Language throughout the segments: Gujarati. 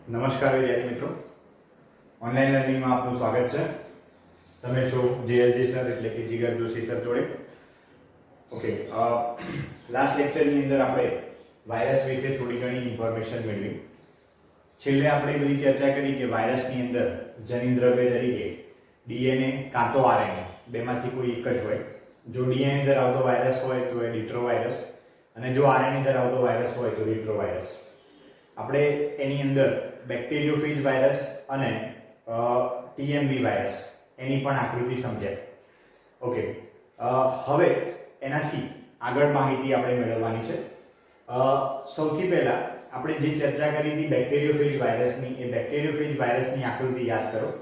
નમસ્કાર વિદ્યાર્થી મિત્રો, ઓનલાઈન લર્નિંગમાં આપનું સ્વાગત છે. તમે છો જેએલજી સર એટલે કે જીગર જોશી સર જોડે. ઓકે, લાસ્ટ લેક્ચરની અંદર આપણે વાયરસ વિશે થોડી ઘણી ઇન્ફોર્મેશન મેળવી. છેલ્લે આપણે બધી ચર્ચા કરી કે વાયરસની અંદર જનીનદ્રવ્ય તરીકે ડીએનએ કાં તો આરએનએ બેમાંથી કોઈ એક જ હોય. જો ડીએનએ ધરાવતો વાયરસ હોય તો એ રિટ્રોવાયરસ, અને જો આરએનએ ધરાવતો વાયરસ હોય તો રિટ્રોવાયરસ. આપણે એની અંદર બેક્ટેરિયોફેજ વાયરસ અને ટીએમવી વાયરસ એની પણ આકૃતિ સમજાય. ઓકે, હવે એનાથી આગળ માહિતી આપણે મેળવવાની છે. સૌથી પહેલા આપણે જે ચર્ચા કરી હતી બેક્ટેરિયોફેજ વાયરસની, એ બેક્ટેરિયોફેજ વાયરસની આકૃતિ યાદ કરો.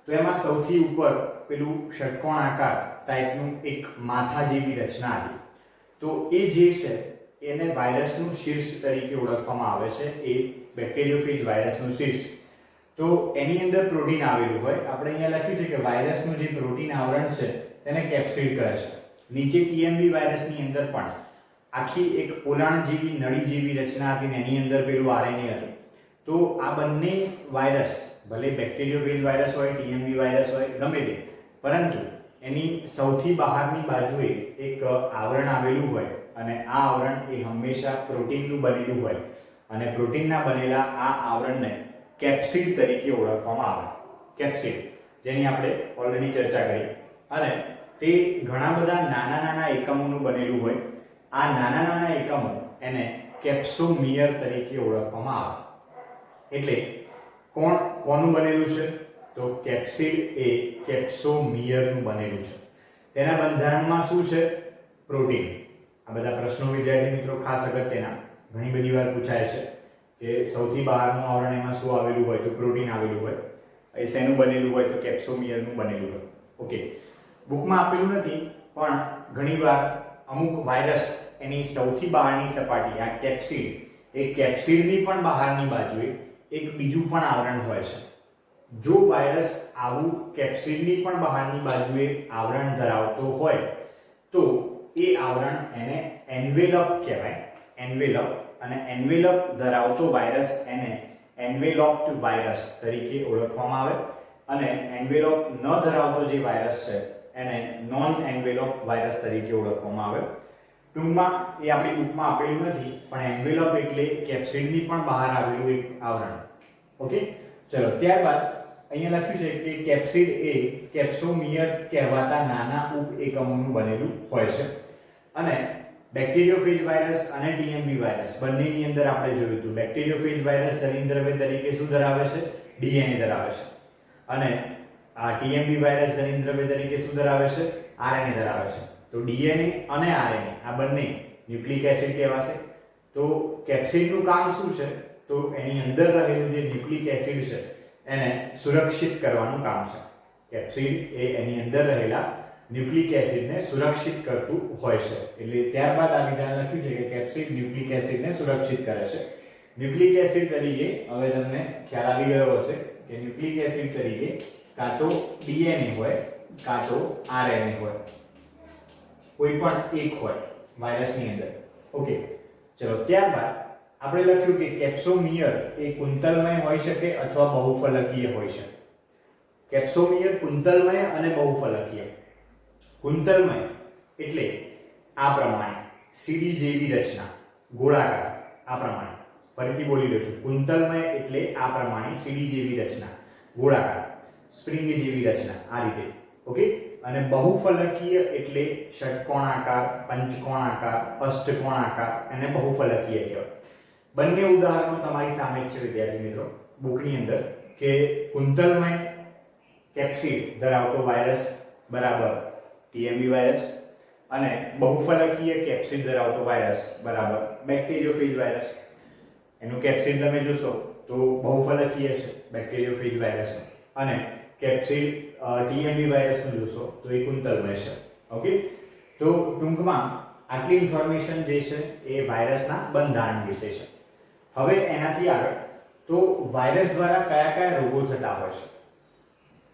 તો એમાં સૌથી ઉપર પેલું ષટકોણાકાર ટાઈપનું એક માથા જેવી રચના હતી. તો એ જે છે એને વાયરસનું શીર્ષ તરીકે ઓળખવામાં આવે છે. એ બેક્ટેરિયોફેજ વાયરસનું શીર્ષ. તો એની અંદર પ્રોટીન આવેલું હોય. આપણે અહીંયા લખ્યું છે કે વાયરસનું જે પ્રોટીન આવરણ છે તેને કેપ્સિડ કહે છે. નીચે ટીએમવી વાયરસની અંદર પણ આખી એક પોલાણ જેવી નળી જેવી રચના હતી ને એની અંદર પેલું આરએનએ હતું. તો આ બંને વાયરસ, ભલે બેક્ટેરિયોફેજ વાયરસ હોય, ટીએમવી વાયરસ હોય, ગમે તે, પરંતુ એની સૌથી બહારની બાજુએ એક આવરણ આવેલું હોય અને આ આવરણ એ હંમેશા પ્રોટીનનું બનેલું હોય અને પ્રોટીનના બનેલા આ આવરણને કેપ્સિડ તરીકે ઓળખવામાં આવે. કેપ્સિડ, જેની આપણે ઓલરેડી ચર્ચા કરી. અને તે ઘણા બધા નાના નાના એકમોનું બનેલું હોય. આ નાના નાના એકમો એને કેપ્સોમિયર તરીકે ઓળખવામાં આવે. એટલે કોનું બનેલું છે? તો કેપ્સિડ એ કેપ્સોમિયરનું બનેલું છે. તેના બંધારણમાં શું છે? પ્રોટીન. આ બધા પ્રશ્નો વિદ્યાર્થી મિત્રો ખાસ અગત્યના ઘણી બધી વાર પૂછાય છે કે સૌથી બહારનું આવરણ એમાં શું આવેલું હોય? તો પ્રોટીન આવેલું હોય. એ શેનું બનેલું હોય? તો કેપ્સોમિયરનું બનેલું હોય. ઓકે, બુકમાં આપેલું નથી પણ ઘણીવાર અમુક વાયરસ એની સૌથી બહારની સપાટી, આ કેપ્સિડ, એ કેપ્સિડની પણ બહારની બાજુએ એક બીજું પણ આવરણ હોય છે. જો વાયરસ આવું કેપ્સિડની પણ બહારની બાજુએ આવરણ ધરાવતો હોય તો એ આવરણ એને એન્વેલપ કહેવાય. એન્વેલપ. અને એન્વેલપ ધરાવતો વાયરસ એને એન્વેલોપ્ડ વાયરસ તરીકે ઓળખવામાં આવે. અને એન્વેલોપ ન ધરાવતો જે વાયરસ છે એને નોન એન્વેલોપ વાયરસ તરીકે ઓળખવામાં આવે. ટૂંકમાં એ આપણી બુકમાં આપેલું નથી પણ એન્વેલપ એટલે કેપ્સિડની પણ બહાર આવેલું એક આવરણ. ઓકે, ચલો ત્યારબાદ અહીંયા લખ્યું છે કે કેપ્સિડ એ કેપ્સોમિયર કહેવાતા નાના ઉપ એકમોનું બનેલું હોય છે. અને બેક્ટેરિયોફેજ વાયરસ અને ટીએમવી વાયરસ બંનેની અંદર આપણે જોયું હતું બેક્ટેરિયોફેજ વાયરસ જનીનદ્રવ્ય તરીકે શું ધરાવે છે? ડીએનએ ધરાવે છે. અને આ ટીએમવી વાયરસ જનીનદ્રવ્ય તરીકે શું ધરાવે છે? આરએનએ ધરાવે છે. તો ડીએનએ અને આરએનએ આ બંને ન્યુક્લિક એસિડ કહેવાશે. તો કેપ્સિડનું કામ શું છે? તો એની અંદર રહેલું જે ન્યુક્લિક એસિડ છે એને સુરક્ષિત કરવાનું કામ છે. કેપ્સિડ એ એની અંદર રહેલા ન્યુક્લિક એસિડને સુરક્ષિત કરતું હોય છે. એટલે ત્યારબાદ આ વિધાન લખ્યું છે કે કેપ્સિડ ન્યુક્લિક એસિડને સુરક્ષિત કરે છે. ન્યુક્લિક એસિડ તરીકે હવે તમને ખ્યાલ આવી ગયો હશે કે ન્યુક્લિક એસિડ તરીકે કાં તો ડીએનએ હોય કાં તો આરએનએ હોય, કોઈ પણ એક હોય વાયરસની અંદર. ઓકે, ચલો ત્યારબાદ આપણે લખ્યું કે કેપ્સોમિયર એ કુંતલમય હોઈ શકે અથવા બહુફલકીય હોઈ શકે. કેપ્સોમિયર કુંતલમય અને બહુફલકીય. કુંતલમય એટલે આ પ્રમાણે સીડી જેવી રચના, ગોળાકાર. આ પ્રમાણે ફરીથી બોલી રહ્યો છું. કુંતલમય એટલે આ પ્રમાણે સીડી જેવી રચના, ગોળાકાર, સ્પ્રિંગ જેવી રચના, આ રીતે. ઓકે, અને બહુફલકીય એટલે ષટકોણાકાર, પંચકોણાકાર, અષ્ટકોણાકાર, અને બહુફલકીય કહેવાય. બંને ઉદાહરણો તમારી સામે છે વિદ્યાર્થી મિત્રો બુકની અંદર કે કુંતલમય કેપ્સિડ ધરાવતો વાયરસ બરાબર ટીએમવી વાયરસ અને બહુફલકીય કેપ્સિડ ધરાવતો વાયરસ બરાબર બેક્ટેરિયોફેજ વાયરસ. એનું કેપ્સિડ તમે જોશો તો બહુફલકીય છે બેક્ટેરિયોફેજ વાયરસ, અને કેપ્સિડ ટીએમવી વાયરસનું જોશો તો એ કુંતલમય છે. ઓકે, તો ટૂંકમાં આટલી ઇન્ફોર્મેશન જે છે એ વાયરસના બંધારણ વિશે છે. હવે એનાથી આગળ તો વાયરસ દ્વારા કયા કયા રોગો થતા હોય છે?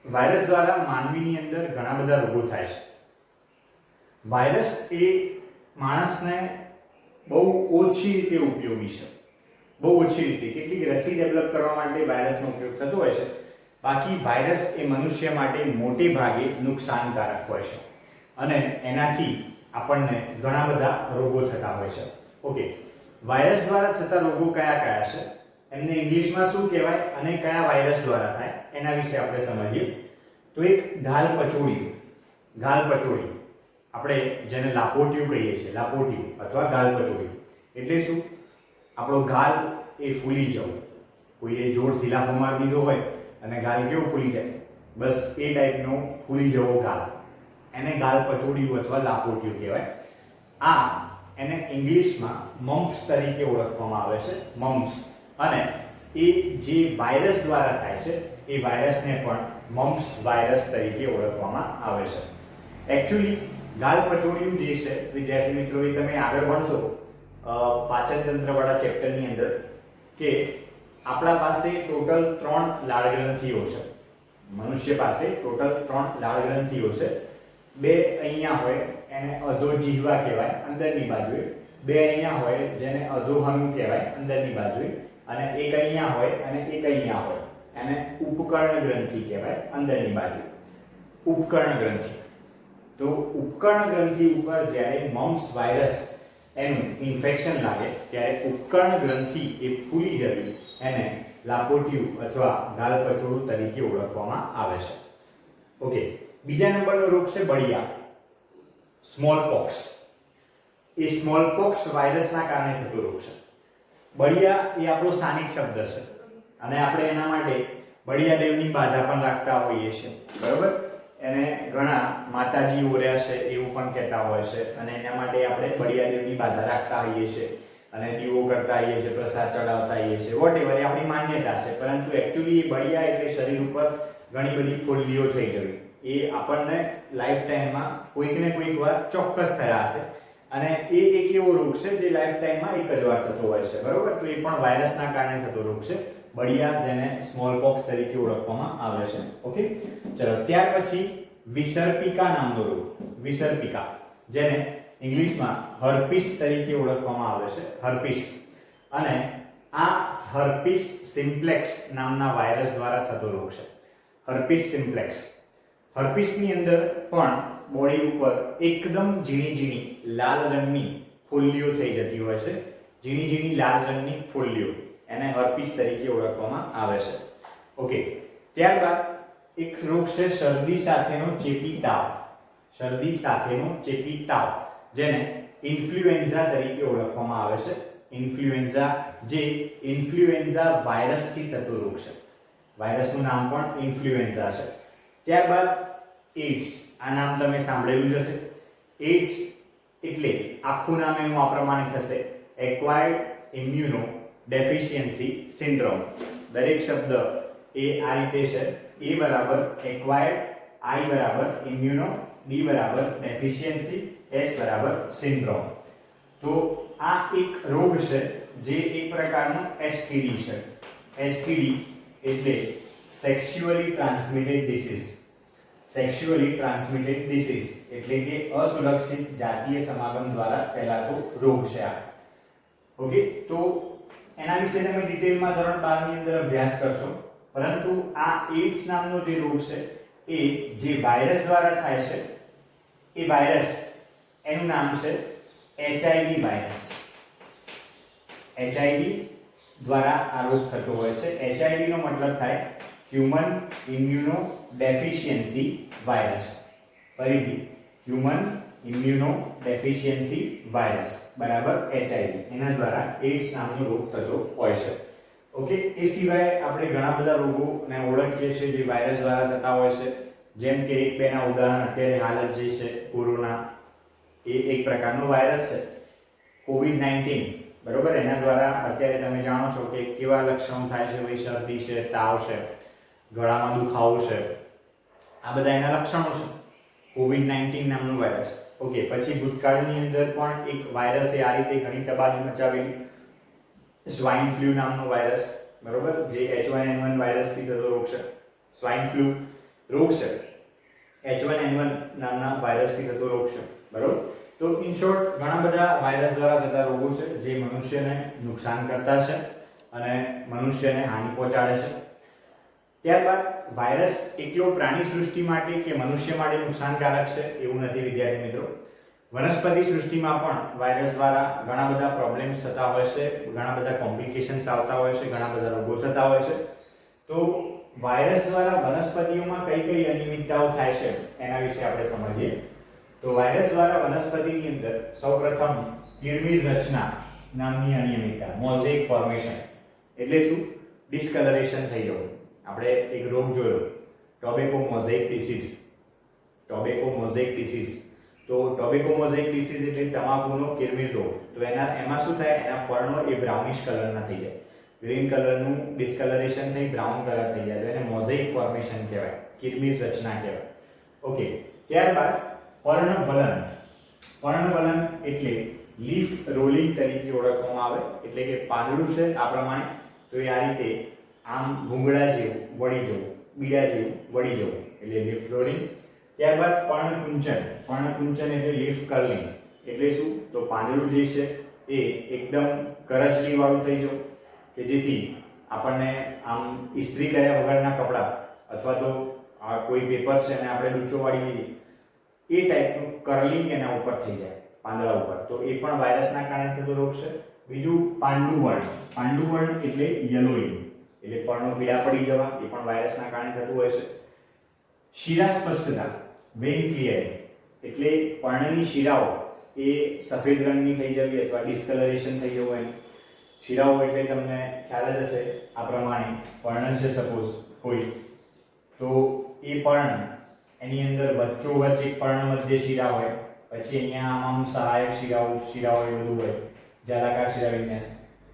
વાયરસ દ્વારા માનવીની અંદર ઘણા બધા રોગો થાય છે. વાયરસ એ માણસને બહુ ઓછી રીતે ઉપયોગી છે. બહુ ઓછી રીતે કેટલીક રસી ડેવલપ કરવા માટે વાયરસનો ઉપયોગ થતો હોય છે. બાકી વાયરસ એ મનુષ્ય માટે મોટે ભાગે નુકસાનકારક હોય છે અને એનાથી આપણને ઘણા બધા રોગો થતા હોય છે. ઓકે, વાયરસ દ્વારા થતા રોગો કયા કયા છે, એમને ઇંગ્લિશમાં શું કહેવાય અને કયા વાયરસ દ્વારા થાય એના વિશે આપણે સમજીએ. તો એક ગાલપચોડી આપણે જેને લાપોટિયું કહીએ છીએ, લાપોટિયું અથવા ગાલપચોડી એટલે શું? આપણો ગાલ એ ફૂલી જવું. કોઈએ જોરથી લાફો મારી દીધો હોય અને ગાલ કેવો ફૂલી જાય, બસ એ ટાઈપનો ફૂલી જવો ગાલ, એને ગાલપચોડિયું અથવા લાપોટિયું કહેવાય. આ એને ઇંગ્લિશમાં મમ્પ્સ તરીકે ઓળખવામાં આવે છે, મમ્પ્સ. અને એ જે વાયરસ દ્વારા થાય છે એ વાયરસને પણ મમ્પ્સ વાયરસ તરીકે ઓળખવામાં આવે છે. એકચ્યુઅલી ગાલપચોડિયું જે છે વિદ્યાર્થી મિત્રો, એ તમે આગળ ભણશો પાચન તંત્રવાળા ચેપ્ટરની અંદર કે આપણા પાસે ટોટલ 3 લાળ ગ્રંથિઓ છે. મનુષ્ય પાસે ટોટલ 3 લાળ ગ્રંથિઓ છે. 2 અહીંયા હોય એને અધોજીહવા કહેવાય અંદરની બાજુએ, 2 અહીંયા હોય જેને અધોહનુ કહેવાય અંદરની બાજુએ, અને એક અહીંયા હોય અને એક અહીંયા હોય એને ઉપકર્ણ ગ્રંથિ કહેવાય અંદરની બાજુ. ઉપકર્ણ ગ્રંથિ. તો ઉપકર્ણ ગ્રંથિ ઉપર જ્યારે મમ્પ્સ વાયરસ એનું ઇન્ફેક્શન લાગે ત્યારે ઉપકર્ણ ગ્રંથિ એ ફૂલી જવી એને લાપોટિયું અથવા ગાલપચોડું તરીકે ઓળખવામાં આવે છે. ઓકે, બીજા નંબરનો રોગ છે બળિયા, સ્મોલપોક્સ. એ સ્મોલપોક્સ વાયરસના કારણે થતો રોગ છે. બળિયા એ આપણો સ્થાનિક શબ્દ છે અને આપણે એના માટે બળિયાદેવની બાધા પણ રાખતા હોઈએ છીએ, બરોબર? એને ઘણા માતાજી ઓર્યા છે એવું પણ કહેતા હોય છે અને એના માટે આપણે બળિયાદેવની બાધા રાખતા હોઈએ છીએ અને દીવો કરતા હોઈએ છીએ, પ્રસાદ ચડાવતા હોઈએ છીએ, વોટેવર એ આપણી માન્યતા છે. પરંતુ એકચ્યુઅલી એ બળિયા એટલે શરીર ઉપર ઘણી બધી ફોલ્લીઓ થઈ જવી. એ આપણને લાઈફ ટાઈમમાં કોઈક ને કોઈક વાર ચોક્કસ થયા હશે અને એ એક એવો રોગ છે જે લાઈફ ટાઈમમાં એક જ વાર થતો હોય છે, બરોબર? તો એ પણ વાયરસના કારણે થતો રોગ છે બળિયા, જેને સ્મોલપોક્સ તરીકે ઓળખવામાં આવે છે. ઓકે, ચલો ત્યાર પછી વિસર્પિકા નામનો રોગ, વિસર્પિકા, જેને ઇંગ્લિશમાં હર્પીસ તરીકે ઓળખવામાં આવે છે, હર્પીસ. અને આ હર્પીસ સિમ્પ્લેક્સ નામના વાયરસ દ્વારા થતો રોગ છે, હર્પીસ સિમ્પ્લેક્સ. હર્પીસની અંદર પણ બોડી ઉપર એકદમ ઝીણી ઝીણી લાલ રંગની ફોલ્લીઓ થઈ જતી હોય છે, ઝીણી ઝીણી લાલ રંગની ફોલ્લીઓ, એને હર્પીસ તરીકે ઓળખવામાં આવે છે. ઓકે, ત્યારબાદ એક રોગ છે શરદી સાથેનો ચેપી તાવ, શરદી સાથેનો ચેપી તાવ, જેને ઇન્ફ્લુએન્ઝા તરીકે ઓળખવામાં આવે છે. ઇન્ફ્લુએન્ઝા, જે ઇન્ફ્લુએન્ઝા વાયરસથી થતો રોગ છે. વાયરસનું નામ પણ ઇન્ફ્લુએન્ઝા છે. ત્યારબાદ એઇડ્સ, આ નામ તમે સાંભળેલું જ હશે. એઇડ્સ એટલે આખું નામ એનું આ પ્રમાણે થશે, એક્વાયર્ડ ઇમ્યુનો ડેફિશિયન્સી સિન્ડ્રોમ. દરેક શબ્દ એ આ રીતે છે, એ બરાબર એક્વાયર્ડ, આઈ બરાબર ઇમ્યુનો, ડી બરાબર ડેફિશિયન્સી, એસ બરાબર સિન્ડ્રોમ. તો આ એક રોગ છે જે એક પ્રકારનો એસટીડી છે. એસટીડી એટલે sexually transmitted disease. Sexually transmitted disease એટલે કે અસુરક્ષિત જાતીય સમાગમ દ્વારા ફેલાતો રોગ છે આ. ઓકે, તો એના વિશે તમે ડિટેલમાં ધોરણ 12 ની અંદર અભ્યાસ કરશો. પરંતુ આ એઇડ્સ નામનો જે રોગ છે એ જે વાયરસ દ્વારા થાય છે, એ વાયરસ એનું નામ છે એચઆઈવી વાયરસ. એચઆઈવી દ્વારા આ રોગ થતો હોય છે. એચઆઈવી નો મતલબ થાય હ્યુમન ઇમ્યુનો ડેફિશિયન્સી વાયરસ. ફરીથી, હ્યુમન ઇમ્યુનો ડેફિશિયન્સી વાયરસ બરાબર એચઆઈવી, એના દ્વારા એઇડ્સ નામનો રોગ થતો હોય છે. ઓકે, એ સિવાય આપણે ઘણા બધા રોગોને ઓળખીએ છીએ જે વાયરસ દ્વારા થતા હોય છે. જેમ કે એક બેના ઉદાહરણ અત્યારે હાલ જ જે છે કોરોના, એ એક પ્રકારનો વાયરસ છે. કોવિડ-19, બરોબર, એના દ્વારા અત્યારે તમે જાણો છો કે કેવા લક્ષણો થાય છે, ભાઈ શરદી છે, તાવ છે, ગળામાં દુખાવો છે, આ બધા એના લક્ષણો છે. કોવિડ-19 નામનો વાયરસ. ઓકે, પછી ભૂતકાળની અંદર પણ એક વાયરસે આ રીતે ઘણી તબાહી મચાવેલી, સ્વાઇન ફ્લૂ નામનો વાયરસ, બરોબર, જે H1N1 વાયરસથી થતો રોગ છે. સ્વાઇન ફ્લૂ રોગ છે, H1N1 નામના વાયરસથી થતો રોગ છે, બરોબર. તો ઇન શોર્ટ ઘણા બધા વાયરસ દ્વારા થતા રોગો છે જે મનુષ્યને નુકસાન કરતા છે અને મનુષ્યને હાનિ પહોંચાડે છે. ત્યારબાદ વાયરસ એકલો પ્રાણી સૃષ્ટિ માટે કે મનુષ્ય માટે નુકસાનકારક છે એવું નથી વિદ્યાર્થી મિત્રો. વનસ્પતિ સૃષ્ટિમાં પણ વાયરસ દ્વારા ઘણા બધા પ્રોબ્લેમ્સ થતા હોય છે, ઘણા બધા કોમ્પ્લિકેશન્સ આવતા હોય છે, ઘણા બધા રોગો થતા હોય છે. તો વાયરસ દ્વારા વનસ્પતિઓમાં કઈ કઈ અનિયમિતતાઓ થાય છે એના વિશે આપણે સમજીએ. તો વાયરસ દ્વારા વનસ્પતિની અંદર સૌપ્રથમ કિરમિર રચના નામની અનિયમિતતા, મોઝેક ફોર્મેશન, એટલે શું? ડિસ્કલરેશન થઈ જવું. આપણે એક રોગ જોયો, tobacco mosaic disease. Tobacco mosaic disease, તો ટોબેકો મોઝેક ડિસીઝ એટલે તમાકુનો કિરમિર રોગ. તો એમાં શું થાય? એના પર્ણો એ બ્રાઉનિશ કલરના થઈ જાય, ગ્રીન કલરનું ડિસ્કલરેશન થઈ બ્રાઉન કલર થઈ જાય, એને મોઝેક ફોર્મેશન કહેવાય, કિરમિર રચના કહેવાય. ઓકે, ત્યારબાદ પર્ણવલન. પર્ણવલન એટલે લીફ રોલિંગ તરીકે ઓળખવામાં આવે, એટલે કે પાંદડું છે આ પ્રમાણે, તો એ આ રીતે આમ ભૂંગળા જેવું વળી જવું, બીડા જેવું વળી જવું, એટલે લીફ રોલિંગ. ત્યારબાદ પર્ણકુંચન. પર્ણકુંચન એટલે લીફ કર્લિંગ, એટલે શું? તો પાંદડું જે છે એ એકદમ કરચલી વાળું થઈ જવું, કે જેથી આપણને આમ ઇસ્ત્રી કર્યા વગરના કપડાં અથવા તો આ કોઈ પેપર છે અને આપણે ડૂચો વાળી લઈએ એ ટાઈપનું કર્લિંગ એના ઉપર થઈ જાય પાંદડા ઉપર, તો એ પણ વાયરસના કારણે થતો રોગ છે. બીજું પાંડુવર્ણ. પાંડુવર્ણ એટલે યલોઇંગ, એટલે પર્ણો પીળા પડી જવા, એ પણ વાયરસના કારણે થતું હોય છે. શિરા સ્પષ્ટતા, વેઇન ક્લિયરિંગ, એટલે પર્ણની શિરાઓ એ સફેદ રંગની થઈ જવી અથવા ડિસ્કલરેશન થઈ જવું. એની શિરાઓ એટલે તમને ખ્યાલ જ હશે, આ પ્રમાણે પર્ણ છે સપોઝ કોઈ, તો એ પર્ણ એની અંદર વચ્ચોવચ્ચ એક પર્ણ મધ્ય શિરા હોય, પછી અહીંયા આમ સહાયક શિરાઓ એ બધું હોય, જાલાકાર શિરા વિન્યાસ.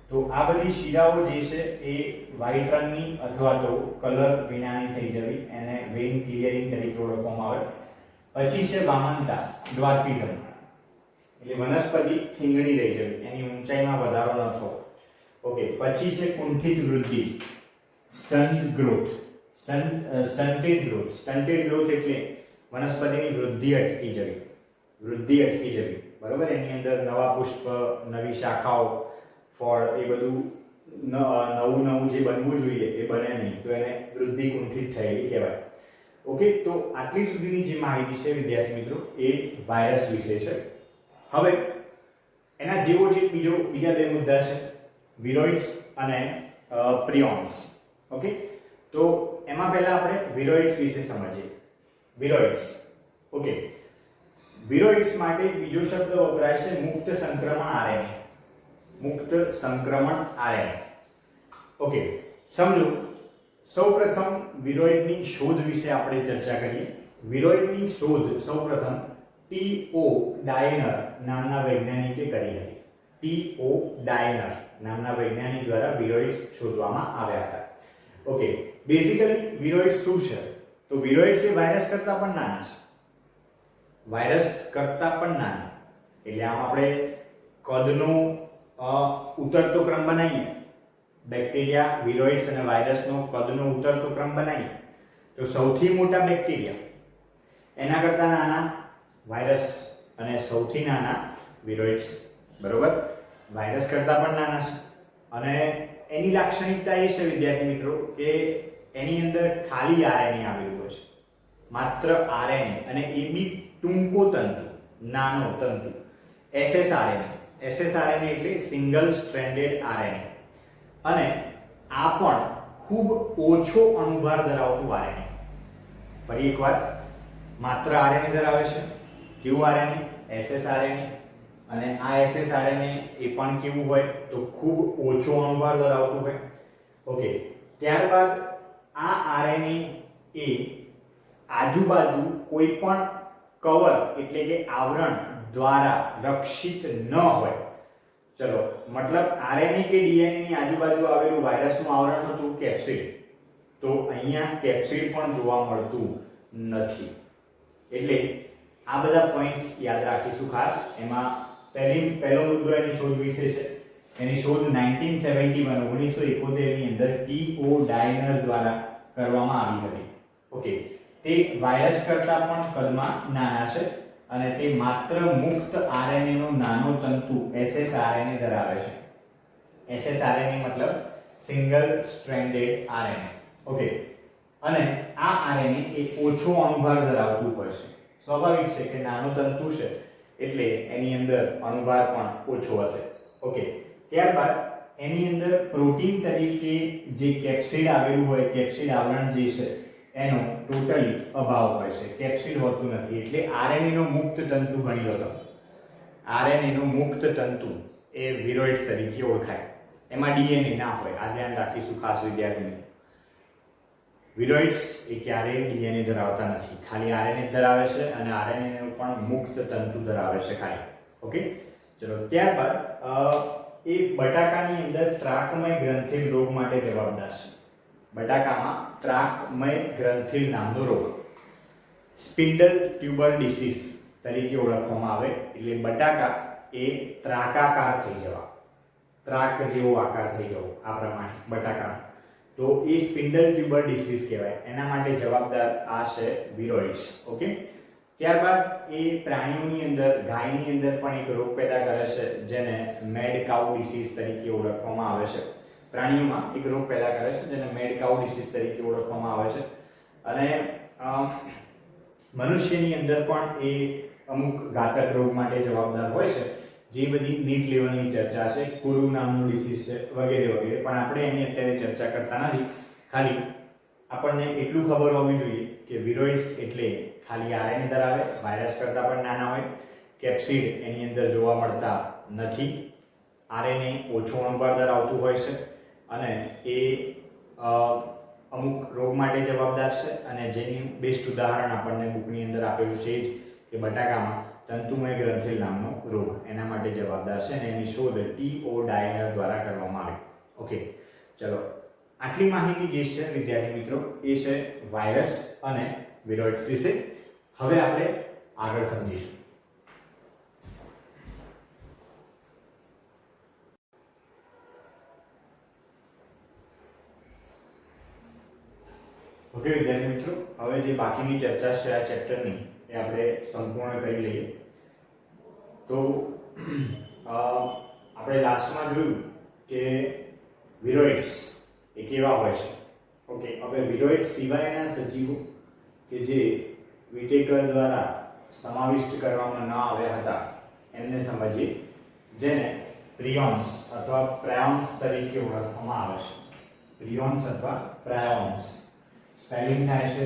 તો આ બધી શિરાઓ જે છે એ વ્હાઇટ રંગની અથવા તો કલર વિનાની થઈ જવી, એને વેઇન ક્લિયરિંગ તરીકે ઓળખવામાં આવે. પછી છે વામનતા, ડ્વાર્ફિઝમ, એટલે વનસ્પતિ થીંગણી રહી જવી, એની ઊંચાઈમાં વધારો ન થવો. ઓકે, પછી છે કુંઠિત વૃદ્ધિ, સ્ટન્ટ ગ્રોથ, સ્ટન્ટેડ ગ્રોથ. સ્ટન્ટેડ ગ્રોથ એટલે વનસ્પતિની વૃદ્ધિ અટકી જવી, બરોબર. એની અંદર નવા પુષ્પ, નવી શાખાઓ, ફળ, એ બધું નવું જે બનવું જોઈએ એ બને નહીં, તો એને વૃદ્ધિ કુંઠિત થયેલી કહેવાય. ઓકે, તો આટલી સુધીની જે માહિતી છે વિદ્યાર્થી મિત્રો એ વાયરસ વિશે છે. હવે એના જેવો જે બીજા બે મુદ્દા છે, વિરોઇડ્સ અને પ્રિયોન્સ. ઓકે, તો એમાં પહેલા આપણે વિરોઇડ્સ વિશે સમજીએ. વિરોઇડ્સ. ઓકે, વિરોઇડ્સ માટે બીજો શબ્દ વપરાય છે મુક્ત સંક્રમણ આરએનએ. મુક્ત સંક્રમણ આરએનએ. ઓકે, સમજો. સૌપ્રથમ વિરોઇડની શોધ વિશે આપણે ચર્ચા કરીએ. વિરોઇડની શોધ સૌપ્રથમ ટી.ઓ. ડાયનર નામના વૈજ્ઞાનિકે કરી હતી. ટી.ઓ. ડાયનર નામના વૈજ્ઞાનિક દ્વારા વિરોઇડ્સ શોધવામાં આવ્યા હતા. ઓકે, બેઝિકલી વિરોઇડ્સ શું છે? તો વિરોઇડ્સ એ વાયરસ કરતાં પણ નાના છે. વાયરસ કરતાં પણ નાના, એટલે આમ આપણે કદનો ઉતરતો ક્રમ બનાવીએ, બેક્ટેરિયા, વિરોઇડ્સ અને વાયરસનો કદનો ઉતરતો ક્રમ બનાવીએ તો સૌથી મોટા બેક્ટેરિયા, એના કરતાં નાના વાયરસ અને સૌથી નાના વિરોઇડ્સ, બરોબર. વાયરસ કરતાં પણ નાના છે અને એની લાક્ષણિકતા એ છે વિદ્યાર્થી મિત્રો કે એની અંદર ખાલી આરએનએ આવેલું હોય છે, માત્ર આરએનએ, અને એ બી ટૂંકો તંતુ, નાનો તંતુ, એસએસઆરએનએ. એસએસઆરએનએ એટલે સિંગલ સ્ટ્રેન્ડેડ આરએનએ, અને આ પણ ખૂબ ઓછો અણુભાર ધરાવતું આરએનએ. ફરી એકવાર, માત્ર આરએનએ ધરાવે છે. કેવું આરએનએ? એસએસઆરએનએ. અને આ એસએસઆરએનએ એ પણ કેવું હોય? તો ખૂબ ઓછો અણુભાર ધરાવતું હોય. ઓકે, ત્યારબાદ આ આરએનએ એ આજુબાજુ કોઈ પણ કવર એટલે કે આવરણ દ્વારા રક્ષિત ન હોય. ચલો, મતલબ આરએનએ કે ડીએનએ ની આજુબાજુ આવેલું વાયરસનું આવરણ હતું કેપ્સિડ, તો અહીંયા કેપ્સિડ પણ જોવા મળતું નથી. એટલે આ બધા પોઈન્ટ્સ યાદ રાખીશું ખાસ. એમાં પહેલો મુદ્દો એની શોધ વિશે છે. એની શોધ 1971 ની અંદર ટી.ઓ. ડાયનર દ્વારા કરવામાં આવી હતી. ઓકે, તે વાયરસ કરતાં પણ કદમાં નાના છે અને તે માત્ર મુક્ત આરએનએ નો નાનો તંતુ એસએસઆરએનએ ધરાવે છે. એસએસઆરએનએ મતલબ સિંગલ સ્ટ્રેન્ડેડ આરએનએ. ઓકે, અને આ આરએનએ એ ઓછો અણુભાર ધરાવતું હોય છે. સ્વાભાવિક છે કે નાનો તંતુ છે એટલે એની અંદર અણુભાર પણ ઓછો હશે. ઓકે, ત્યારબાદ એની અંદર પ્રોટીન તરીકે જે કેપ્સિડ આવેલું હોય, કેપ્સિડ આવરણ જે છે એનો ટોટલી અભાવ હોય છે. કેપ્સિડ હોતું નથી એટલે આરએનએ નો મુક્ત તંતુ ગણી લો તમે. આરએનએ નું મુક્ત તંતુ એ વિરોઇડ્સ તરીકે ઓળખાય. એમાં ડીએનએ ના હોય. આ ધ્યાન રાખીશું ખાસ વિદ્યાર્થી મિત્રો. વિરોઇડ્સ એ ક્યારેય ડીએનએ ધરાવતા નથી, ખાલી આરએનએ ધરાવે છે અને આરએનએ નું પણ મુક્ત તંતુ ધરાવે છે ખાલી. ઓકે, ચલો ત્યારબાદ એ બટાકાની અંદર ત્રાકમય ગ્રંથિલ રોગ માટે જવાબદાર છે. બટાકામાં ત્રાકમય ગ્રંથિલ નામનો રોગ સ્પિન્ડલ ટ્યુબર ડિસીઝ તરીકે ઓળખવામાં આવે. એટલે બટાકા એ ત્રાકાકાર થઈ જવા, ત્રાક જેવો આકાર થઈ જવો, આ પ્રમાણે બટાકા, તો એ સ્પિન્ડલ ટ્યુબર ડિસીઝ કહેવાય. એના માટે જવાબદાર આ છે વિરોઇડ્સ. ઓકે, ત્યારબાદ એ પ્રાણીઓની અંદર, ગાયની અંદર પણ એક રોગ પેદા કરે છે જેને મેડ કાઉ ડિસીઝ તરીકે ઓળખવામાં આવે છે. પ્રાણીઓમાં એક રોગ પેદા કરે છે જેને મેડ કાઉ ડિસીઝ તરીકે ઓળખવામાં આવે છે. અને મનુષ્યની અંદર પણ એ અમુક ઘાતક રોગ માટે જવાબદાર હોય છે. જે બધી નીટ લેવલની ચર્ચા છે, કુરુ નામનું ડિસીઝ છે વગેરે વગેરે, પણ આપણે એની અત્યારે ચર્ચા કરતા નથી. ખાલી આપણને એટલું ખબર હોવી જોઈએ કે વિરોઇડ્સ એટલે ખાલી આરએનએ ધરાવે, વાયરસ કરતાં પણ નાના હોય, કેપ્સિડ એની અંદર જોવા મળતા નથી, આરએનએ ઓછો અણુભાર ધરાવતું હોય છે અને એ અમુક રોગ માટે જવાબદાર છે. અને જેની બેસ્ટ ઉદાહરણ આપણને બુકની અંદર આપેલું છે જ કે બટાકામાં તંતુમય ગ્રંથિલ નામનો રોગ એના માટે જવાબદાર છે અને એની શોધ ટી.ઓ. ડાયનર દ્વારા કરવામાં આવી. ઓકે, ચલો આટલી માહિતી જે છે વિદ્યાર્થી મિત્રો એ છે વાયરસ અને વિરોઇડ્સ વિશે. હવે આપણે આગળ સમજીશું. ઓકે વિદ્યાર્થી મિત્રો, હવે જે બાકીની ચર્ચા છે આ ચેપ્ટરની એ આપણે સંપૂર્ણ કરી લઈએ. તો આપણે લાસ્ટમાં જોયું કે વિરોઇડ્સ એ કેવા હોય છે. ઓકે, હવે વિરોઇડ્સ સિવાયના સજીવો કે જે વિટેકર દ્વારા સમાવિષ્ટ કરવામાં ન આવ્યા હતા એમને સમજીએ, જેને પ્રિયોન્સ અથવા પ્રાયોન્સ તરીકે ઓળખવામાં આવે છે. પ્રિયોન્સ અથવા પ્રાયોન્સ, સ્પેલિંગ થાય છે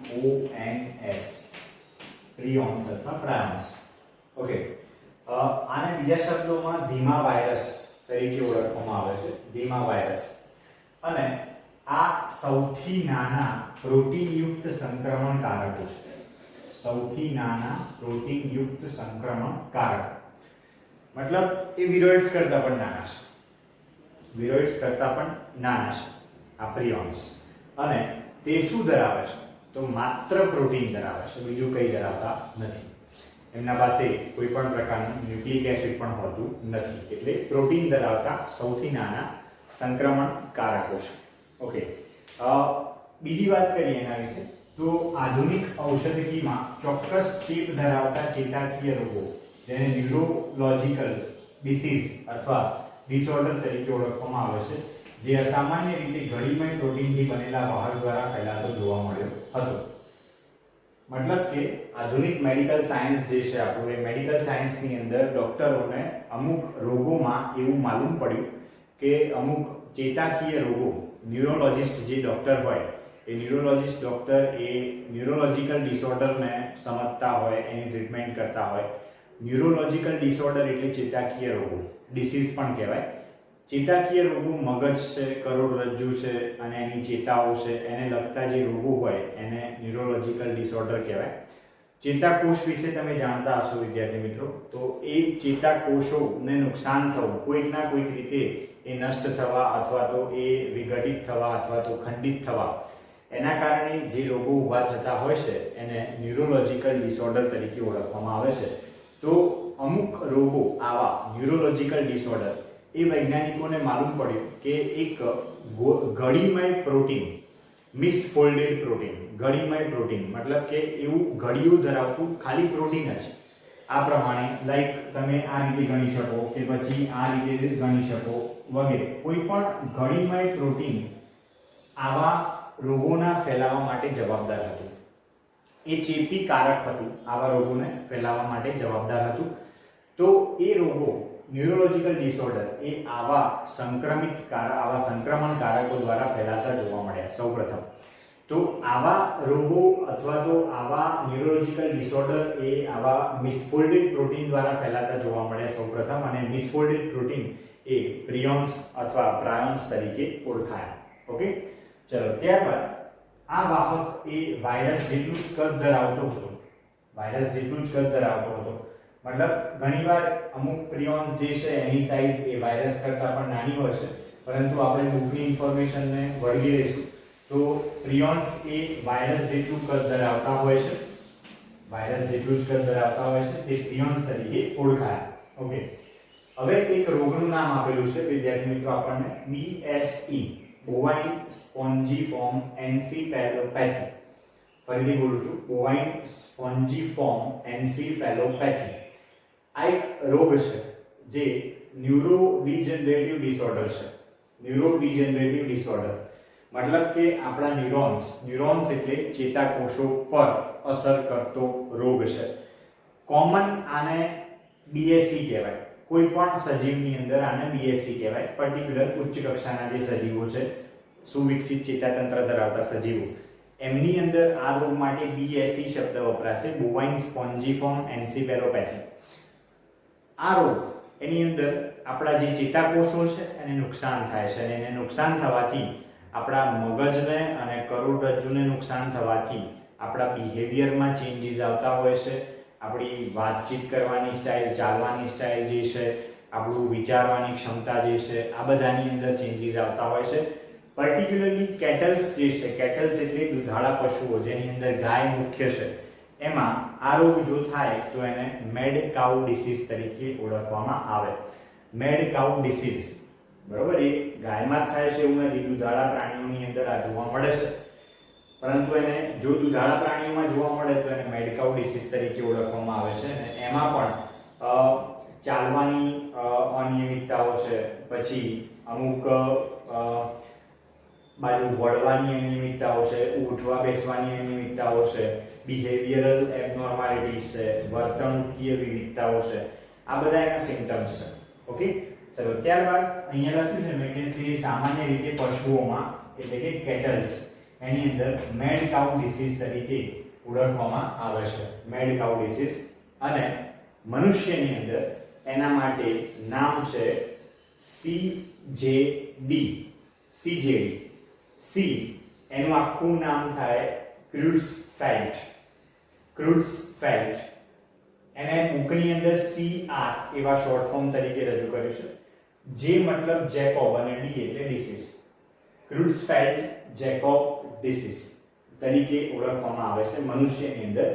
PRIONS, પ્રિયોન્સ અથવા પ્રાયોન્સ. ઓકે, આને બીજા શબ્દોમાં ધીમા વાયરસ તરીકે ઓળખવામાં આવે છે, ધીમા વાયરસ. અને આ સૌથી નાના પ્રોટીનયુક્ત સંક્રમણકારકો છે. સૌથી નાના પ્રોટીનયુક્ત સંક્રમણકારક મતલબ એ વિરોઇડ્સ કરતાં પણ નાના છે. વિરોઇડ્સ કરતાં પણ નાના છે આ પ્રિયોન્સ. અને તે શું ધરાવે છે? તો માત્ર પ્રોટીન ધરાવે છે, બીજું કંઈ ધરાવતા નથી. એમના પાસે કોઈ પણ પ્રકારનું ન્યુક્લિક એસિડ પણ હોતું નથી. એટલે પ્રોટીન ધરાવતા સૌથી નાના સંક્રમણકારકો છે. ઓકે, બીજી વાત કરીએ એના વિશે તો આધુનિક ઔષધિકીમાં ચોક્કસ ચેપ ધરાવતા ચેતાકીય રોગો જેને ન્યુરોલોજિકલ ડિસીઝ અથવા ડિસઓર્ડર તરીકે ઓળખવામાં આવે છે, જે અસામાન્ય રીતે ઘડીમય પ્રોટીનથી બનેલા વાહક દ્વારા ફેલાતો જોવા મળ્યો હતો. મતલબ કે આધુનિક મેડિકલ સાયન્સ જે છે આપણું, એ મેડિકલ સાયન્સની અંદર ડોક્ટરોને અમુક રોગોમાં એવું માલુમ પડ્યું કે અમુક ચેતાકીય રોગો, ન્યુરોલોજિસ્ટ જે ડોક્ટર હોય એ ન્યુરોલોજિસ્ટ ડોક્ટર એ ન્યુરોલોજિકલ ડિસઓર્ડરને સમજતા હોય, એની ટ્રીટમેન્ટ કરતા હોય. ન્યુરોલોજિકલ ડિસઓર્ડર એટલે ચેતાકીય રોગો, ડિસીઝ પણ કહેવાય. ચેતાકીય રોગો મગજ છે, કરોડરજ્જુ છે અને એની ચેતાઓ છે, એને લગતા જે રોગો હોય એને ન્યુરોલોજિકલ ડિસઓર્ડર કહેવાય. ચેતાકોષ વિશે તમે જાણતા હશો વિદ્યાર્થી મિત્રો, તો એ ચેતાકોષોને નુકસાન થવું, કોઈકના કોઈક રીતે એ નષ્ટ થવા અથવા તો એ વિઘટિત થવા અથવા તો ખંડિત થવા, એના કારણે જે રોગો ઊભા થતા હોય છે એને ન્યુરોલોજિકલ ડિસઓર્ડર તરીકે ઓળખવામાં આવે છે. તો અમુક રોગો આવા ન્યુરોલોજિકલ ડિસઓર્ડર એ વૈજ્ઞાનિકોને માલુમ પડ્યું કે એક ઘડીમય પ્રોટીન, મિસફોલ્ડેડ પ્રોટીન, ઘડીમય પ્રોટીન મતલબ કે એવું ઘડિયું ધરાવતું ખાલી પ્રોટીન જ, આ પ્રમાણે લાઈક તમે આ રીતે ગણી શકો કે પછી આ રીતે ગણી શકો વગેરે કોઈ પણ ઘણીમય પ્રોટીન આવા રોગોના ફેલાવા માટે જવાબદાર હતું. એ ચેપી કારક હતું, આવા રોગોને ફેલાવવા માટે જવાબદાર હતું. તો એ રોગો ન્યુરોલોજિકલ ડિસઓર્ડર એ આવા સંક્રમણ કારકો દ્વારા ફેલાતા જોવા મળ્યા સૌપ્રથમ. તો આવા રોગો અથવા તો આવા ન્યુરોલોજિકલ ડિસઓર્ડર એ આવા મિસફોલ્ડેડ પ્રોટીન દ્વારા ફેલાતા જોવા મળ્યા સૌપ્રથમ, અને મિસફોલ્ડેડ પ્રોટીન એ પ્રિયોન્સ અથવા પ્રાયોન્સ તરીકે ઓળખાયા. ઓકે, ચલો ત્યારબાદ આ વાહક એ વાયરસ જેટલું જ કદ ધરાવતો હતો. વાયરસ જેટલું જ કદ ધરાવતો હતો. મતલબ ઘણીવાર અમુક પ્રિયોન્સ જે છે એની સાઈઝ એ વાયરસ કરતાં પણ નાની હોય છે, પરંતુ આપણે બુકની ઇન્ફોર્મેશનને વળગી રહીશું તો પ્રિયોન્સ એ વાયરસ જેટલું કદ ધરાવતા હોય છે. વાયરસ જેટલું જ કદ ધરાવતા હોય છે તે પ્રિયોન્સ તરીકે ઓળખાયા. ઓકે, હવે એક રોગનું નામ આપેલું છે વિદ્યાર્થી મિત્રો આપણને, BSE, બોવાઇન સ્પોન્જીફોર્મ એન્સીફેલોપેથી. ફરીથી બોલું છું, બોવાઇન સ્પોન્જીફોર્મ એન્સીફેલોપેથી. આ એક રોગ છે જે ન્યુરોડીજનરેટિવ ડિસઓર્ડર છે. ન્યુરોડીજનરેટિવ ડિસઓર્ડર મતલબ કે આપણા ન્યુરોન્સ એટલે ચેતાકોષો પર અસર કરતો રોગ છે. કોમન આને BSE કહેવાય. કોઈ પણ સજીવની અંદર આને BSE કહેવાય. પર્ટિક્યુલર ઉચ્ચ કક્ષાના જે સજીવો છે, સુવિકસિત ચેતાતંત્ર ધરાવતા સજીવો, એમની અંદર આ રોગ માટે BSE શબ્દ વપરાશે, બોવાઇન સ્પોન્જીફોર્મ એન્સીફેલોપેથી. આ રોગ એની અંદર આપણા જે ચેતાકોષો છે એને નુકસાન થાય છે, અને એને નુકસાન થવાથી આપણા મગજને અને કરોડરજ્જુને નુકસાન થવાથી આપણા બિહેવિયરમાં ચેન્જીસ આવતા હોય છે. આપણી વાતચીત કરવાની સ્ટાઇલ, ચાલવાની સ્ટાઇલ જે છે, આપણું વિચારવાની ક્ષમતા જે છે, આ બધાની અંદર ચેન્જીસ આવતા હોય છે. પર્ટિક્યુલરલી કેટલ્સ જે છે, કેટલ્સ એટલે દુધાળા પશુઓ જેની અંદર ગાય મુખ્ય છે, એમાં આ રોગ જો થાય તો એને મેડ કાઉ ડિસીઝ તરીકે ઓળખવામાં આવે. મેડ કાઉ ડિસીઝ, બરોબર, એ ગાયમાં જ થાય છે એવું નથી, દુધાળા પ્રાણીઓની અંદર આ જોવા મળે છે. પરંતુ એને જો દુધાળા પ્રાણીઓમાં જોવા મળે તો એને મેડ કાઉ ડિસીઝ તરીકે ઓળખવામાં આવે છે. અને એમાં પણ ચાલવાની અનિયમિતતાઓ છે, પછી અમુક બાજુ વળવાની અનિયમિતતાઓ છે, ઉઠવા બેસવાની અનિયમિતતાઓ છે, બિહેવિયરલ એબનોર્માલિટીઝ છે, વર્તણૂકીય વિવિધતાઓ છે, આ બધા એના સિમ્પટમ્સ છે. ઓકે, ચલો ત્યારબાદ અહીંયા લખ્યું છે મેં કે સામાન્ય રીતે પશુઓમાં એટલે કે કેટલ્સ એની અંદર મેડ કાઉ ડિસીઝ તરીકે ઓળખવામાં આવે છે. મેડ કાઉ ડિસીઝ. અને મનુષ્યની અંદર એના માટે નામ છે CJD. C એનું આખું નામ થાય ક્રુટ્સફેલ્ટ. એને બુકની અંદર CR એવા શોર્ટ ફોર્મ તરીકે રજૂ કર્યું છે. જે મતલબ જેકોબ અને D એટલે ડિસીઝ. ક્રુટ્સફેલ્ટ જેકોબ ડિસીઝ તરીકે ઓળખવામાં આવે છે મનુષ્યની અંદર.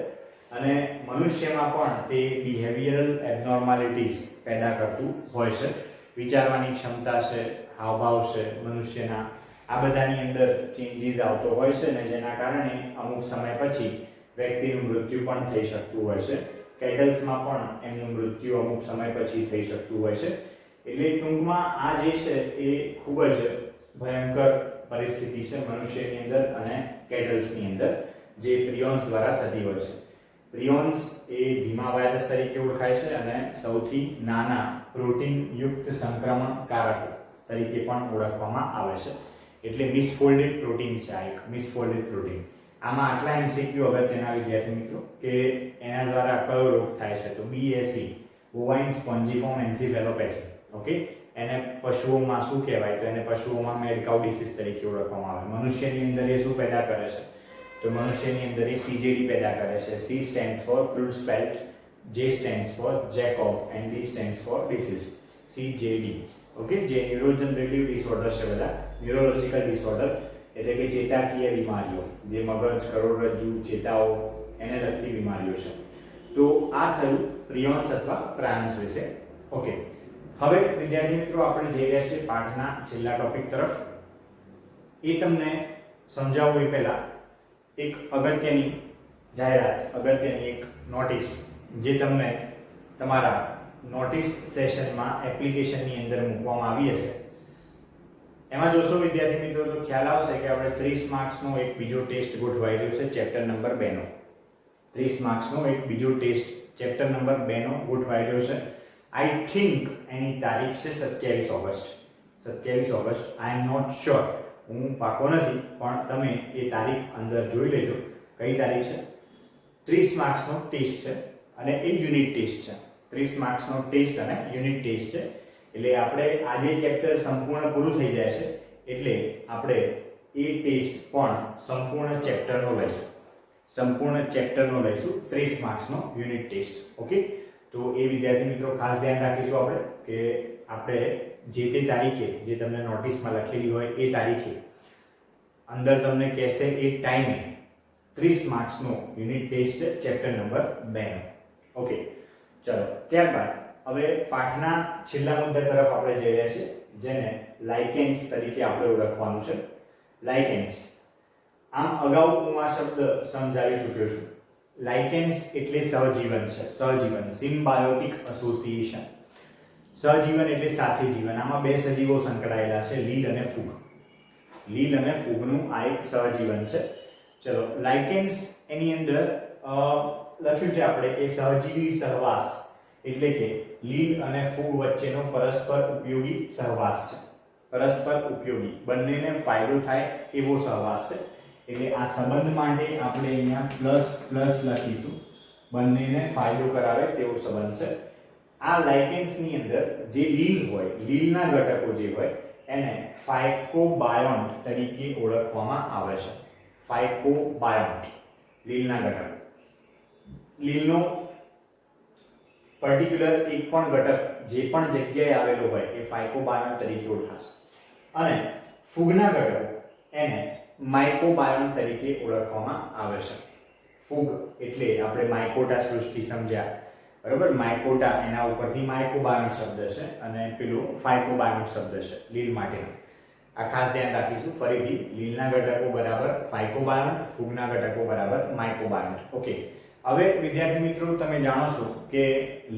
અને મનુષ્યમાં પણ તે બિહેવિયરલ એબનોર્માલિટીઝ પેદા કરતું હોય છે. વિચારવાની ક્ષમતા છે, હાવભાવ છે મનુષ્યના, આ બધાની અંદર ચેન્જીસ આવતો હોય છે, ને જેના કારણે અમુક સમય પછી વ્યક્તિનું મૃત્યુ પણ થઈ શકતું હોય છે. કેટલ્સમાં પણ એમનું મૃત્યુ અમુક સમય પછી થઈ શકતું હોય છે. એટલે ટૂંકમાં આ જે છે એ ખૂબ જ ભયંકર પરિસ્થિતિ છે મનુષ્યની અંદર અને કેટલ્સની અંદર, જે પ્રિયોન્સ દ્વારા થતી હોય છે. પ્રિયોન્સ એ ધીમા વાયરસ તરીકે ઓળખાય છે અને સૌથી નાના પ્રોટીન યુક્ત સંક્રમણ કારક તરીકે પણ ઓળખવામાં આવે છે. એટલે મિસફોલ્ડેડ પ્રોટીન છે આ એક મિસફોલ્ડેડ પ્રોટીન. આમાં આટલા MCQ અગત્યના વિદ્યાર્થી મિત્રો કે એના દ્વારા કયો રોગ થાય છે, તો BSE, બોવાઇન સ્પોન્જીફોર્મ એન્સીફેલોપેથી. ઓકે, એને પશુઓમાં શું કહેવાય, તો એને પશુઓમાં મેડ કાઉ ડિસીઝ તરીકે ઓળખવામાં આવે. મનુષ્યની અંદર એ શું પેદા કરે છે, તો મનુષ્યની અંદર એ CJD પેદા કરે છે. C stands for Creutzfeldt, J stands for Jacob and D stands for disease. CJD. Okay, જે ન્યુરોજનરેટિવ ડિસઓર્ડર છે, બધા ન્યુરોલોજિકલ ડિસઓર્ડર એટલે કે ચેતાકીય બીમારીઓ, જે મગજ, કરોડરજ્જુ, ચેતાઓ એને લગતી બીમારીઓ છે. તો આ થયું પ્રિયોન્સ અથવા પ્રાયોન્સ વિશે. ઓકે, હવે વિદ્યાર્થી મિત્રો આપણે જઈ રહ્યા છીએ પાઠના છેલ્લા ટોપિક તરફ. એ તમને સમજાવવું એ પહેલા એક અગત્યની જાહેરાત, અગત્યની એક નોટિસ જે તમને તમારા નોટિસ સેશનમાં એપ્લિકેશનની અંદર મૂકવામાં આવી હશે. એમાં જોશો વિદ્યાર્થી મિત્રો તો ખ્યાલ આવશે કે આપણે 30 માર્ક્સનો એક બીજો ટેસ્ટ ગોઠવાઈ રહ્યો છે ચેપ્ટર નંબર 2 નો. 30 માર્ક્સનો એક બીજો ટેસ્ટ ચેપ્ટર નંબર 2 નો ગોઠવાઈ રહ્યો છે. આઈ થિંક એની તારીખ છે 27 August. 27 August. I am not sure, હું પાકો નથી, પણ તમે એ તારીખ અંદર જોઈ લેજો. કઈ તારીખ છે? 30 માર્ક્સનો ટેસ્ટ છે અને એ યુનિટ ટેસ્ટ છે. 30 માર્ક્સનો ટેસ્ટ અને યુનિટ ટેસ્ટ છે. એટલે આપણે આજે ચેપ્ટર સંપૂર્ણ પૂરું થઈ જાય છે એટલે આપણે એ ટેસ્ટ પણ સંપૂર્ણ ચેપ્ટરનો લઈશું. સંપૂર્ણ ચેપ્ટરનો લઈશું 30 માર્ક્સનો યુનિટ ટેસ્ટ. ઓકે, તો એ વિદ્યાર્થી મિત્રો ખાસ ધ્યાન રાખીશું આપણે કે આપણે જે તે તારીખે જે તમને નોટિસમાં લખેલી હોય એ તારીખે અંદર તમને કહેશે એ ટાઈમે 30 માર્ક્સનો યુનિટ ટેસ્ટ છે ચેપ્ટર નંબર 2 નો. ઓકે, ચલો ત્યારબાદ હવે પાઠના છેલ્લા મુદ્દા તરફ આપણે જઈ રહ્યા છીએ જેને લાઇકેન્સ તરીકે આપણે ઓળખવાનું છે. લાઇકેન્સ. આમ અગાઉ હું આ શબ્દ સમજાવી ચૂક્યો છું. લાઇકેન્સ એટલે સહજીવન છે. સહજીવન, સિમ્બાયોટિક એસોસિએશન. સહજીવન એટલે સાથે જીવન. આમાં બે સજીવો સંકળાયેલા છે, લીલ અને ફૂગ. લીલ અને ફૂગનું આ એક સહજીવન છે. ચલો, લાઇકેન્સ એની અંદર લખ્યું છે આપણે કે સહજીવી સહવાસ એટલે કે લીલ અને ફૂગ વચ્ચેનો પરસ્પર ઉપયોગી સહવાસ છે. પરસ્પર ઉપયોગી, બંનેને ફાયદો થાય એવો સહવાસ છે. એટલે આ સંબંધ માટે આપણે અહીંયા પ્લસ પ્લસ લખીશું. બંનેને ફાયદો કરાવે તેવો સંબંધ છે. આ લાઇકેન્સની અંદર જે લીલ હોય, લીલના ઘટકો જે હોય એને ફાયકોબાયોન્ટ તરીકે ઓળખવામાં આવે છે. ફાયકોબાયોન્ટ, લીલના ઘટકો. લીલનો પર્ટિક્યુલર એક પણ ઘટક જે પણ જગ્યાએ આવેલો હોય એ ફાયકોબાયોન્ટ તરીકે ઓળખાશે અને ફૂગના ઘટકો એને માઇકોબાયોન્ટ તરીકે ઓળખવામાં આવે છે. ફૂગ એટલે આપણે માઇકોટા સૃષ્ટિ સમજ્યા, બરાબર? માઇકોટા એના ઉપરથી માઇકોબાયોન્ટ શબ્દ છે અને પેલું ફાયકોબાયોન્ટ શબ્દ છે લીલ માટેનો. આ ખાસ ધ્યાન રાખીશું. ફરીથી, લીલના ઘટકો બરાબર ફાયકોબાયોન્ટ, ફૂગના ઘટકો બરાબર માઇકોબાયોન્ટ. ઓકે, હવે વિદ્યાર્થી મિત્રો તમે જાણો છો કે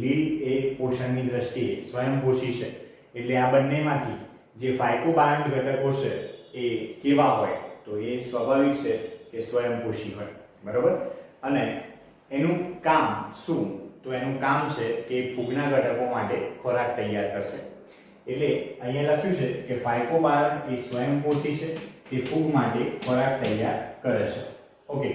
લીલ એ પોષણની દ્રષ્ટિએ સ્વયંપોષી છે. એટલે આ બંનેમાંથી જે ફાયકોબાયોન્ટ ઘટકો છે એ કેવા હોય? તો એ સ્વાભાવિક છે કે સ્વયંપોષી હોય, બરાબર? અને એનું કામ શું? તો એનું કામ છે કે ફૂગના ઘટકો માટે ખોરાક તૈયાર કરશે. એટલે અહીંયા લખ્યું છે કે ફાયકોબાયોન્ટ એ સ્વયંપોષી છે, તે ફૂગ માટે ખોરાક તૈયાર કરે છે. ઓકે,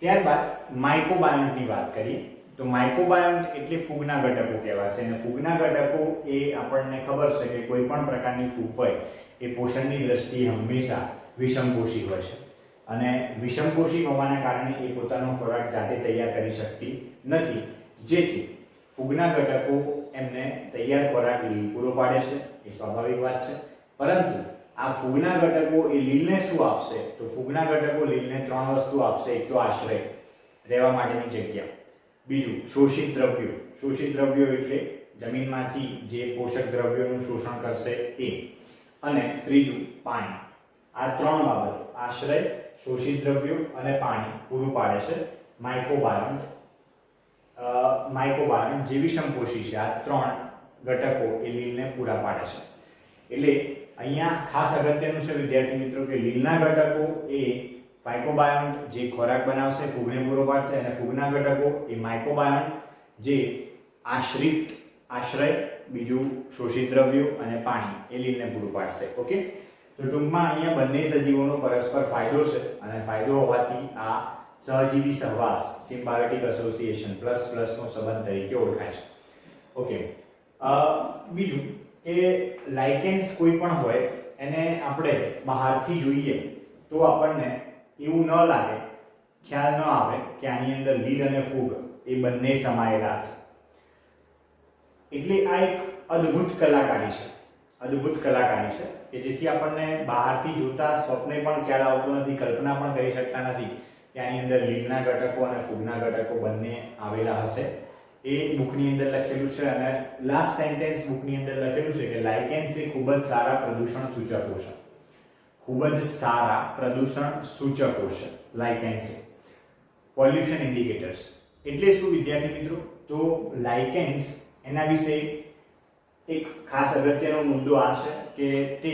ત્યારબાદ માઇકોબાયોન્ટની વાત કરીએ તો માઇકોબાયોન્ટ એટલે ફૂગના ઘટકો કહેવાશે અને ફૂગના ઘટકો એ આપણને ખબર છે કે કોઈ પણ પ્રકારની ફૂગ હોય એ પોષણની દ્રષ્ટિએ હંમેશા વિષમપોષી હોય છે અને વિષમપોષી હોવાના કારણે એ પોતાનો ખોરાક જાતે તૈયાર કરી શકતી નથી, જેથી ફૂગના ઘટકો એમને તૈયાર ખોરાક લીલ પૂરો પાડે છે. એ સ્વાભાવિક વાત છે. પરંતુ આ ફૂગના ઘટકો એ લીલને શું આપશે? તો ફૂગના ઘટકો લીલને ત્રણ વસ્તુ આપશે. એક તો આશ્રય, રહેવા માટેની જગ્યા. બીજું શોષિત દ્રવ્યો. શોષિત દ્રવ્યો એટલે જમીનમાંથી જે પોષક દ્રવ્યોનું શોષણ કરશે એ. અને ત્રીજું પાણી. આ ત્રણ બાબતો, આશ્રય, શોષિત દ્રવ્યો અને પાણી પૂરું પાડે છે માઇકોબાયોન્ટ. માઇકોબાયોન્ટ જે વિષમપોષી છે, આ ત્રણ ઘટકો એ લીલને પૂરા પાડે છે. એટલે અહીંયા ખાસ અગત્યનું છે વિદ્યાર્થી મિત્રો કે લીલના ઘટકો એ ફાયકોબાયોન્ટ જે ખોરાક બનાવશે, ફૂગને પૂરો પાડશે અને ફૂગના ઘટકો એ માઇકોબાયોન્ટ જે આશ્રય, બીજું શોષિત દ્રવ્યો અને પાણી એ લીલને પૂરું પાડશે. ઓકે, તો ટૂંકમાં અહીંયા બંને સજીવોનો પરસ્પર ફાયદો છે અને ફાયદો હોવાથી આ સહજીવી સહવાસ, સિમ્બાયોટિક એસોસિએશન પ્લસ પ્લસનો સંબંધ તરીકે ઓળખાય છે. ઓકે, બીજું કે લાઇકેન્સ કોઈ પણ હોય એને આપણે બહારથી જોઈએ તો આપણને એવું ન લાગે, ખ્યાલ ન આવે કે આની અંદર લીલ અને ફૂગ એ બંને સમાયેલા છે. એટલે આ એક અદ્ભુત કલાકારી છે. અદ્ભુત કલાકારી છે કે જેથી આપણને બહારથી જોતા સ્વપ્ને પણ ખ્યાલ આવતો નથી, કલ્પના પણ કરી શકતા નથી કે આની અંદર લીલના ઘટકો અને ફૂગના ઘટકો બંને આવેલા હશે. એ બુકની અંદર લખેલું છે અને લાસ્ટ સેન્ટેન્સ બુકની અંદર લખેલું છે કે લાઇકેન્સ એ ખૂબ જ સારા પ્રદૂષણ સૂચકો છે. ખૂબ જ સારા પ્રદૂષણ સૂચકો છે લાઇકેન્સ. પોલ્યુશન ઇન્ડિકેટર્સ એટલે શું વિદ્યાર્થી મિત્રો? તો લાઇકેન્સ એના વિશે એક ખાસ અગત્યનો મુદ્દો આ છે કે તે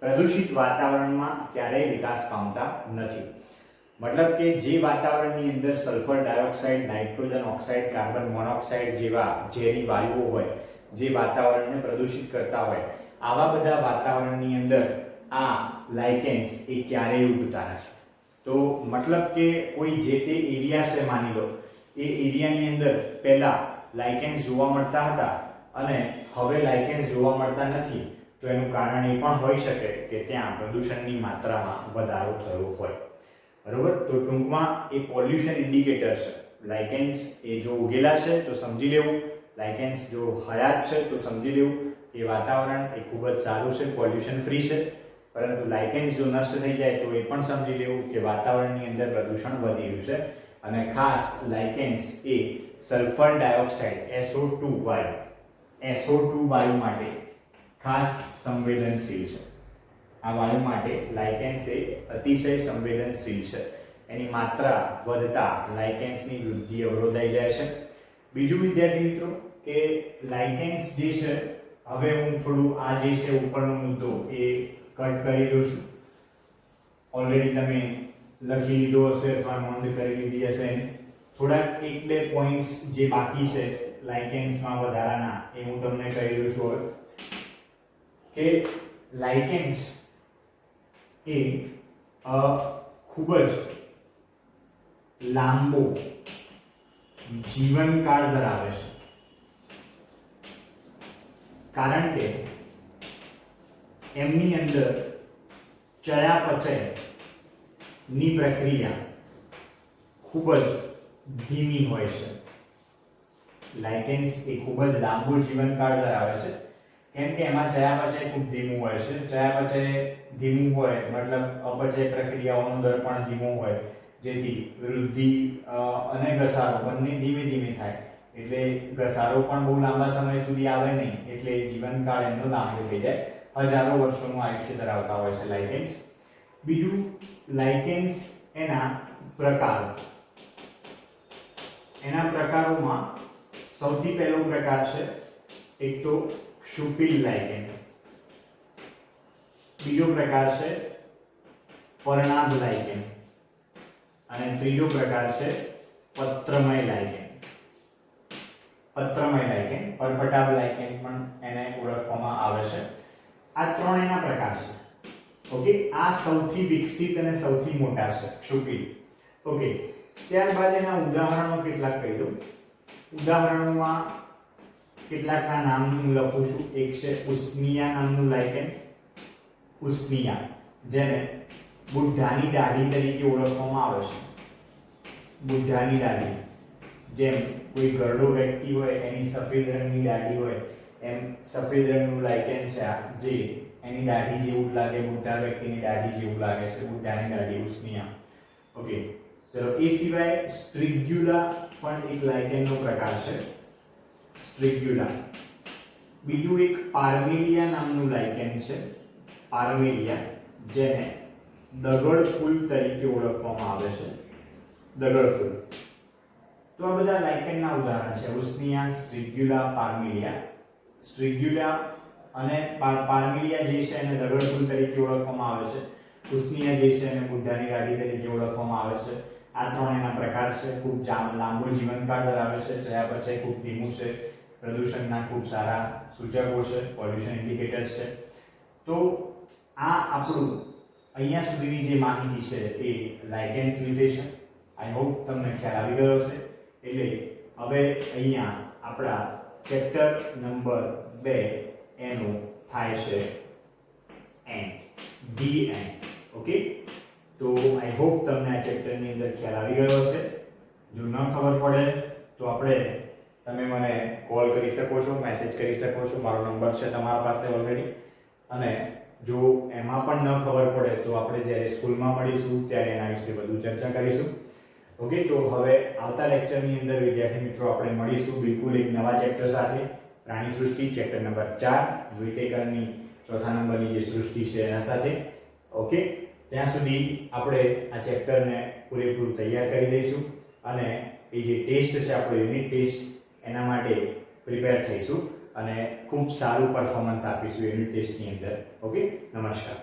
પ્રદૂષિત વાતાવરણમાં ક્યારેય વિકાસ પામતા નથી. મતલબ કે જે વાતાવરણની અંદર sulphur dioxide, nitrogen oxide, carbon monoxide જેવા ઝેરી વાયુઓ હોય, જે વાતાવરણને પ્રદૂષિત કરતા હોય, આવા બધા વાતાવરણની અંદર આ લાઇકેન્સ એ ક્યારેય ઉગતા નથી. તો મતલબ કે કોઈ જે તે એરિયા છે, માની લો એ એરિયાની અંદર પહેલા લાઇકેન્સ જોવા મળતા હતા અને હવે લાઇકેન્સ જોવા મળતા નથી. તો એનું કારણ એ પણ હોઈ શકે કે ત્યાં પ્રદૂષણની માત્રામાં વધારો થયો હોય. બરોબર. તો ટૂંકમાં એ પોલ્યુશન ઇન્ડિકેટર છે. લાઇકેન્સ એ જો ઉગેલા છે તો સમજી લેવું, લાઇકેન્સ જો હયાત છે તો સમજી લેવું કે વાતાવરણ એ ખૂબ જ સારું છે, પોલ્યુશન ફ્રી છે. પરંતુ લાઇકેન્સ જો નષ્ટ થઈ જાય તો એ પણ સમજી લેવું કે વાતાવરણની અંદર પ્રદૂષણ વધી રહ્યું છે. અને ખાસ લાઇકેન્સ એ સલ્ફર ડાયોક્સાઇડ SO2 વાયુ માટે ખાસ સંવેદનશીલ છે. આ વાયુ માટે લાઇકેન્સ એ અતિશય સંવેદનશીલ છે. એની માત્રા વધતા લાઇકેન્સની વૃદ્ધિ અવરોધાઈ જાય છે. બીજું વિદ્યાર્થી મિત્રો કે લાઇકેન્સ જે છે, હવે હું થોડું આ જે છે ઉપરનો મુદ્દો એ કટ કરી દઉં છું. ઓલરેડી તમે લખી લીધો હશે અથવા નોંધ કરી લીધી હશે. થોડાક 1-2 પોઈન્ટ્સ જે બાકી છે લાઇકેન્સમાં વધારાના એ હું તમને કહી દઉં છું હવે કે લાઇકેન્સ એ ખૂબ જ લાંબો જીવનકાળ ધરાવે છે. કારણ કે એમની અંદર ચયાપચયની પ્રક્રિયા ખૂબ જ ધીમી હોય છે. લાઇકેન્સ એ ખૂબ જ લાંબુ જીવનકાળ ધરાવે છે કેમ કે એમાં ચયાપચય ખૂબ ધીમું હોય છે. ચયાપચય ધીમું હોય મતલબ અપચય પ્રક્રિયાઓનો દર પણ ધીમો હોય, જેથી વૃદ્ધિ અને ઘસારો બંને ધીમે ધીમે થાય. એટલે ઘસારો પણ બહુ લાંબા સમય સુધી આવે નહીં, એટલે જીવનકાળ એમનો લાંબો થઈ જાય. હજારો વર્ષોનું આયુષ્ય ધરાવતા હોય છે લાઇકેન્સ. બીજું, લાઇકેન્સ એના પ્રકારોમાં સૌથી પહેલો પ્રકાર છે એક તો ક્ષુપિલ લાઇકેન, બીજો પ્રકાર છે પર્ણાભ લાઇકેન અને ત્રીજો પ્રકાર છે પત્રમય લાઇકેન. પરપટાભ લાઇકેન પણ એને ઓળખવામાં આવે છે. આ ત્રણ એના પ્રકાર છે. ઓકે, આ સૌથી વિકસિત અને સૌથી મોટા છે ક્ષુપિલ. ઓકે, ત્યારબાદ એના ઉદાહરણો કેટલાક કહી દઉં. ઉદાહરણોમાં કેટલાકના નામ હું લખું છું. એક છે ઉસ્મિયા નામનું લાઇકેન. ઉસ્મિયા, જેને બુઢાની દાઢી તરીકે ઓળખવામાં આવે છે. બુઢાની દાઢી, જેમ કોઈ ઘરડો વ્યક્તિ હોય એની સફેદ રંગની દાઢી હોય, એમ સફેદ રંગનું લાઇકેન છે આ, જે એની દાઢી જેવું લાગે, બુઢા વ્યક્તિની દાઢી જેવું લાગે છે. બુઢાની દાઢી, ઉસ્મિયા. ઓકે, ચલો એ સિવાય સ્ટ્રિગ્યુલા પણ એક લાઇકેનનો પ્રકાર છે. સ્ટ્રિગ્યુલા. બીજું એક પાર્મેલિયા નામનું લાઇકેન છે. પાર્મેલિયા, જેને દગડ ફૂલ તરીકે ઓળખવામાં આવે છે. દગડ ફૂલ. તો આ બધા લાઇકેનના ઉદાહરણ છે. ઉસ્મિયા, સ્ટ્રિગ્યુલા, પાર્મેલિયા. સ્ટ્રિગ્યુલા અને પાર્મેલિયા જે છે એને દગડ ફૂલ તરીકે ઓળખવામાં આવે છે. ઉસ્મિયા જે છે એને બુઢાની દાઢી તરીકે ઓળખવામાં આવે છે. આ ત્રણ એના પ્રકાર છે. ખૂબ લાંબો જીવનકાળ ધરાવે છે. ચયાપચય ખૂબ ધીમું છે. પ્રદૂષણના ખૂબ સારા સૂચકો છે, પોલ્યુશન ઇન્ડિકેટર્સ છે. તો આ આપણું અહીંયા સુધીની જે માહિતી છે એ લાઇકેન્સ વિશે છે. આઈ હોપ તમને ખ્યાલ આવી ગયો હશે. એટલે હવે અહીંયા આપણા ચેપ્ટર નંબર 2 એનું થાય છે એન્ડ, ધી એન્ડ. ઓકે, તો આઈ હોપ તમને આ ચેપ્ટરની અંદર ખ્યાલ આવી ગયો હશે. જો ન ખબર પડે તો તમે મને કોલ કરી શકો છો, મેસેજ કરી શકો છો. મારો નંબર છે તમારા પાસે ઓલરેડી. અને જો એમાં પણ ન ખબર પડે તો આપણે જ્યારે સ્કૂલમાં મળીશું ત્યારે એના વિશે વધુ ચર્ચા કરીશું. ઓકે, તો હવે આવતા લેક્ચરની અંદર વિદ્યાર્થી મિત્રો આપણે મળીશું બિલકુલ એક નવા ચેપ્ટર સાથે. પ્રાણી સૃષ્ટિ ચેપ્ટર નંબર 4, વિટેકરની ચોથા નંબરની જે સૃષ્ટિ છે એના સાથે. ઓકે, ત્યાં સુધી આપણે આ ચેપ્ટરને પૂરેપૂરું તૈયાર કરી દઈશું અને એ જે ટેસ્ટ છે આપણો યુનિટ ટેસ્ટ, એના માટે પ્રિપેર થઈશું અને ખૂબ સારું પરફોર્મન્સ આપીશું યુનિટ ટેસ્ટની અંદર. ઓકે, નમસ્કાર.